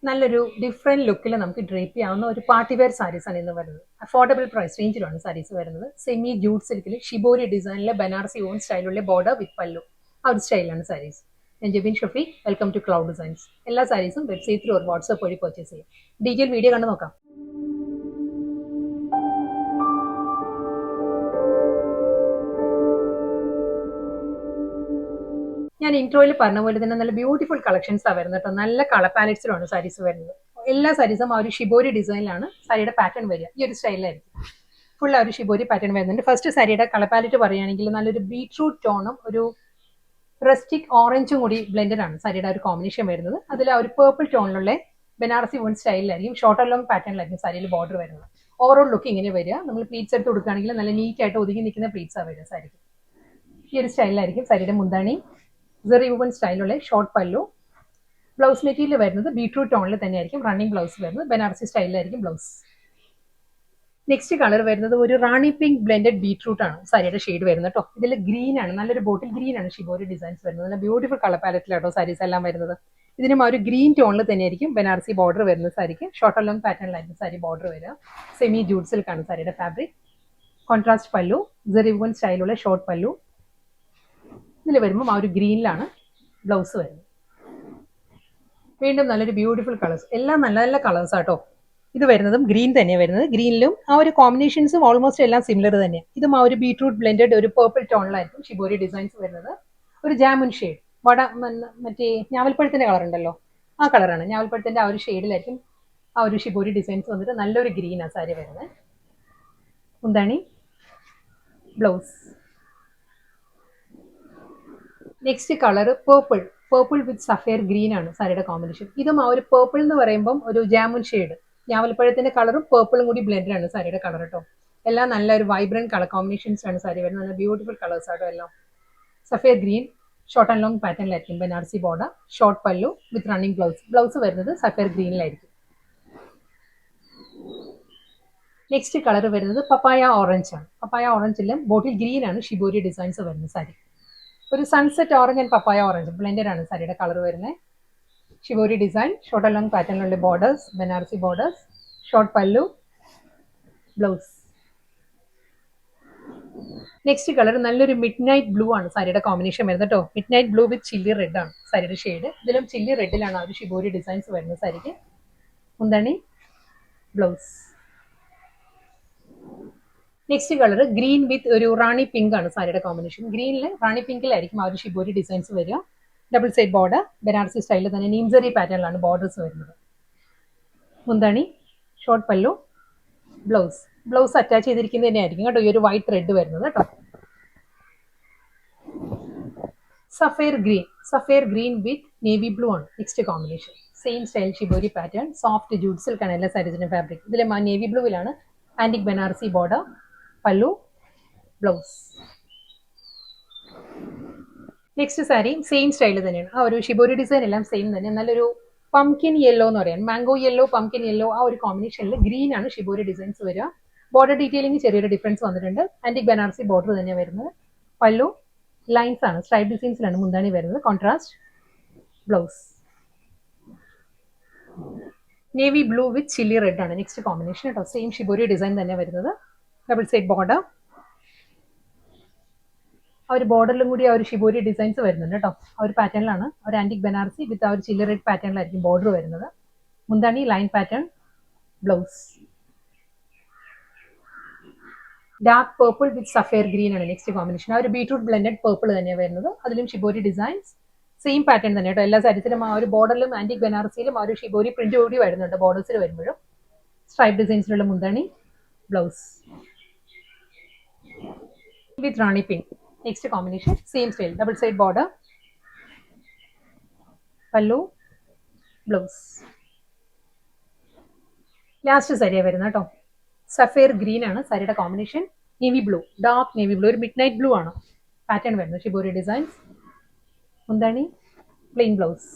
നല്ലൊരു ഡിഫറെന്റ് ലുക്കിൽ നമുക്ക് ഡ്രേപ്പ് ചെയ്യാവുന്ന ഒരു പാർട്ടി വെയർ സാരീസ് ആണ് ഇന്ന് വരുന്നത്. അഫോർഡബിൾ പ്രൈസ് റേഞ്ചിലാണ് സാരീസ് വരുന്നത്. സെമി ജൂട്ട് സിൽക്കിൽ ഷിബോരി ഡിസൈനിലെ ബനാറസി ഓൺ സ്റ്റൈലുള്ള ബോർഡർ വിത്ത് പല്ലു, ആ ഒരു സ്റ്റൈലാണ് സാരീസ്. ഞാൻ Jebin Shafi, welcome to cloud designs. എല്ലാ സാരീസും വെബ്സൈറ്റ് ത്രൂ ഒരു വാട്സ്ആപ്പ് വഴി പർച്ചേസ് ചെയ്യാം. ഡീറ്റെയിൽ വീഡിയോ കണ്ടു നോക്കാം. ഞാൻ ഇൻട്രോയിൽ പറഞ്ഞ പോലെ തന്നെ നല്ല ബ്യൂട്ടിഫുൾ കളക്ഷൻസ് ആണ് വരുന്നത് കേട്ടോ. നല്ല കളർ പാലറ്റ്സിലാണ് സാരീസ് വരുന്നത്. എല്ലാ സാരീസും ആ ഒരു ഷിബോരി ഡിസൈനിലാണ് സാരിയുടെ പാറ്റേൺ വരിക. ഈ ഒരു സ്റ്റൈലിലായിരിക്കും ഫുൾ ആ ഒരു ഷിബോരി പാറ്റേൺ വരുന്നുണ്ട്. ഫസ്റ്റ് സാരിയുടെ കളർ പാലറ്റ് പറയുകയാണെങ്കിൽ നല്ലൊരു ബീട്രൂട്ട് ടോണും ഒരു റസ്റ്റിക് ഓറഞ്ചും കൂടി ബ്ലെൻഡഡ് ആണ് സാരിയുടെ ഒരു കോമ്പിനേഷൻ വരുന്നത്. അതിൽ ആ ഒരു പേർപ്പിൾ ടോണിലുള്ള ബനാറസി വൺ സ്റ്റൈലിലായിരിക്കും ഷോർട്ട് ലോങ് പാറ്റേണിലായിരിക്കും സാരിയിൽ ബോർഡർ വരുന്നത്. ഓവറോൾ ലുക്ക് ഇങ്ങനെ വരിക. നമ്മൾ പ്ലീറ്റ്സ് എടുത്ത് കൊടുക്കുകയാണെങ്കിൽ നല്ല നീറ്റ് ആയിട്ട് ഒതുങ്ങി നിൽക്കുന്ന പ്ലീറ്റ്സ് ആണ് വരിക സാരിക്ക്. ഈ ഒരു സ്റ്റൈലിലായിരിക്കും സാരിയുടെ മുന്താണി. സെറി woven സ്റ്റൈലുള്ള short pallu. Blouse material വരുന്നത് ബീട്രൂട്ട് ടോണിൽ തന്നെയായിരിക്കും റണ്ണിങ് ബ്ലൗസ് വരുന്നത്. ബനാറസി സ്റ്റൈലിലായിരിക്കും ബ്ലൗസ്. നെക്സ്റ്റ് കളർ വരുന്നത് ഒരു റാണി പിങ്ക് ബ്ലെൻഡഡ് ബീട്രൂട്ട് ആണ് സാരിയുടെ ഷെയ്ഡ് വരുന്നത് കേട്ടോ. ഇതിൽ ഗ്രീൻ ആണ്, നല്ലൊരു ബോട്ടിൽ ഗ്രീൻ ആണ് ഷിബോരി ഡിസൈൻസ് വരുന്നത്. നല്ല ബ്യൂട്ടിഫുൾ കളർ പാലറ്റിലാട്ടോ സാരീസ് എല്ലാം വരുന്നത്. ഇതിനും ആ ഒരു ഗ്രീൻ ടോണിൽ തന്നെയായിരിക്കും ബനാറസി ബോർഡർ വരുന്നത് സാരിക്ക്. ഷോർട്ട് ലോങ് പാറ്റേണിലായിരിക്കും സാരി ബോർഡർ വരിക. സെമി ജൂട്ട് സിൽക്കാണ് സാരിയുടെ ഫാബ്രിക്. കോൺട്രാസ്റ്റ് പല്ലു, സെറി വുവൻ സ്റ്റൈലുള്ള ഷോർട്ട് പല്ലു. ഇതിൽ വരുമ്പോൾ ആ ഒരു ഗ്രീനിലാണ് ബ്ലൗസ് വരുന്നത്. വീണ്ടും നല്ലൊരു ബ്യൂട്ടിഫുൾ കളേഴ്സ്, എല്ലാം നല്ല നല്ല കളേഴ്സ് ആട്ടോ. ഇത് വരുന്നതും ഗ്രീൻ തന്നെയാണ് വരുന്നത്. ഗ്രീനിലും ആ ഒരു കോമ്പിനേഷൻസും ഓൾമോസ്റ്റ് എല്ലാം സിമിലർ തന്നെയാണ്. ഇതും ആ ഒരു ബീട്രൂട്ട് ബ്ലെൻഡഡ് ഒരു പേർപ്പിൾ ടോണിലായിരിക്കും ഷിബോരി ഡിസൈൻസ് വരുന്നത്. ഒരു ജാമുൻ ഷെയ്ഡ്, മറ്റേ ഞാവൽപ്പഴത്തിന്റെ കളർ ഉണ്ടല്ലോ, ആ കളറാണ്. ഞാവൽപ്പഴത്തിന്റെ ആ ഒരു ഷെയ്ഡിലായിരിക്കും ആ ഒരു ഷിബോരി ഡിസൈൻസ് വന്നിട്ട് നല്ലൊരു ഗ്രീൻ ആ സാരി വരുന്നത്. മുന്താണി, blouse. Next colour purple with sapphire green ആണ് സാരിയുടെ കോമ്പിനേഷൻ. ഇതും ആ ഒരു പേർപ്പിൾ എന്ന് പറയുമ്പോൾ ഒരു ജാമുൻ ഷെയ്ഡ്, ഞാവൽപ്പഴത്തിന്റെ കളറും പേർപ്പിളും കൂടി ബ്ലെൻഡ് ആണ് സാരിയുടെ കളർ കേട്ടോ. എല്ലാം നല്ലൊരു വൈബ്രന്റ് കളർ കോമ്പിനേഷൻസ് ആണ് സാരി വരുന്നത്. നല്ല ബ്യൂട്ടിഫുൾ കളേഴ്സ് ആട്ടോ എല്ലാം. Sapphire green short and long പാറ്റേണിലായിരിക്കും Banarasi border. Short pallu with running blouse. Blouse വരുന്നത് സഫയർ ഗ്രീനിലായിരിക്കും. നെക്സ്റ്റ് കളർ വരുന്നത് പപ്പായ ഓറഞ്ച് ആണ്. പപ്പായ ഓറഞ്ചിലും ബോട്ടിൽ ഗ്രീൻ ആണ് ഷിബോരി ഡിസൈൻസ് വരുന്നത് സാരി. ഒരു sunset orange and papaya orange blended ആണ് സാരിയുടെ കളർ വരുന്നത്. ഷിബോരി ഡിസൈൻ, ഷോർട്ട് ലോങ് പാറ്റേണിലുള്ള borders, Banarasi borders, short pallu, blouse. Next colour നല്ലൊരു മിഡ് നൈറ്റ് ബ്ലൂ ആണ് സാരിയുടെ കോമ്പിനേഷൻ വരുന്നത് കേട്ടോ. മിഡ് നൈറ്റ് ബ്ലൂ വിത്ത് ചില്ലി റെഡ് ആണ് സാരിയുടെ ഷെയ്ഡ്. ഇതിലും ചില്ലി റെഡിലാണ് ആ ഒരു ഷിബോരി ഡിസൈൻസ് വരുന്നത് സാരിക്ക്. മുന്താണി, ബ്ലൗസ്. നെക്സ്റ്റ് കളർ ഗ്രീൻ വിത്ത് ഒരു റാണി പിങ്ക് ആണ് സാരിയുടെ കോമ്പിനേഷൻ. ഗ്രീനിൽ റാണി പിങ്കിലായിരിക്കും ആ ഒരു ഷിബോരി ഡിസൈൻസ് വരിക. ഡബിൾ സൈഡ് ബോർഡർ, ബനാറസി സ്റ്റൈലിൽ തന്നെ നീംസറി പാറ്റേണിലാണ് ബോർഡേഴ്സ് വരുന്നത്. മുന്താണി, short pallu, blouse. Blouse attach ചെയ്തിരിക്കുന്നത് തന്നെയായിരിക്കും കേട്ടോ ഈ ഒരു വൈറ്റ് ത്രെഡ് വരുന്നത് കേട്ടോ. Sapphire green with navy blue ആണ് next combination. Same style shibori pattern, soft jute സിൽക്കാണ് എല്ലാ സാരീസിന്റെ ഫാബ്രിക്. ഇതിൽ നേവി ബ്ലൂവിലാണ് antique Banarasi border, pallu, blouse. Next sari same style തന്നെയാണ്. ആ ഒരു ഷിബോരി ഡിസൈൻ എല്ലാം സെയിം തന്നെ. നല്ലൊരു പംകിൻ യെല്ലോ എന്ന് പറയാം, മാംഗോ യെല്ലോ, പംകിൻ യെല്ലോ, ആ ഒരു കോമ്പിനേഷനിൽ ഗ്രീൻ ആണ് ഷിബോരി ഡിസൈൻസ് വരിക. ബോർഡർ ഡീറ്റെയിലിംഗ് ചെറിയൊരു ഡിഫറൻസ് വന്നിട്ടുണ്ട്. ആന്റിക് ബനാറസി ബോർഡർ തന്നെയാണ് വരുന്നത്. പല്ലു ലൈൻസ് ആണ്, സ്ട്രൈപ്പ് ഡിസൈൻസിലാണ് മുന്താണി വരുന്നത്. Contrast blouse. നേവി ബ്ലൂ വിത്ത് ചില്ലി റെഡ് ആണ് നെക്സ്റ്റ് കോമ്പിനേഷൻ കേട്ടോ. സെയിം ഷിബോരി ഡിസൈൻ തന്നെ വരുന്നത്. ഡബിൾ സൈഡ് ബോർഡർ, ആ ഒരു ബോർഡറിലും കൂടി ആ ഒരു ഷിബോരി ഡിസൈൻസ് വരുന്നുണ്ട് കേട്ടോ. ആ ഒരു പാറ്റേണിലാണ് ഒരു ആന്റിക് ബനാറസി വിത്ത് ആ ഒരു ചില്ലി റെഡ് പാറ്റേണിലായിരിക്കും ബോർഡർ വരുന്നത്. മുന്താണി line pattern, blouse. Dark purple with sapphire green ആണ് നെക്സ്റ്റ് കോമ്പിനേഷൻ. ആ ഒരു ബീട്രൂട്ട് ബ്ലെൻഡഡ് പേർപ്പിൾ തന്നെയാണ് വരുന്നത്. അതിലും ഷിബോരി ഡിസൈൻസ് സെയിം പാറ്റേൺ തന്നെ കേട്ടോ. എല്ലാ സാരീസിലും ആ ഒരു ബോർഡറിലും ആന്റിക് ബനാറസിയിലും ആ ഒരു ഷിബോരി പ്രിന്റ് കൂടി വരുന്നുണ്ട് ബോർഡേഴ്സിൽ വരുമ്പോഴും. സ്ട്രൈപ്പ് ഡിസൈൻസിലുള്ള മുന്താണി, ബ്ലൗസ് വിത്ത് റാണി pink next combination. Same style, double side border, pallu, blouse. Last സാരിയാ വരുന്നത് കേട്ടോ. സഫയർ ഗ്രീൻ ആണ് സാരിയുടെ combination. Navy blue, dark navy blue, ഒരു മിഡ് നൈറ്റ് ബ്ലൂ ആണ് പാറ്റേൺ വരുന്നത്. ഷിബോരി ഡിസൈൻസ്, മുന്താണി, പ്ലെയിൻ ബ്ലൗസ്.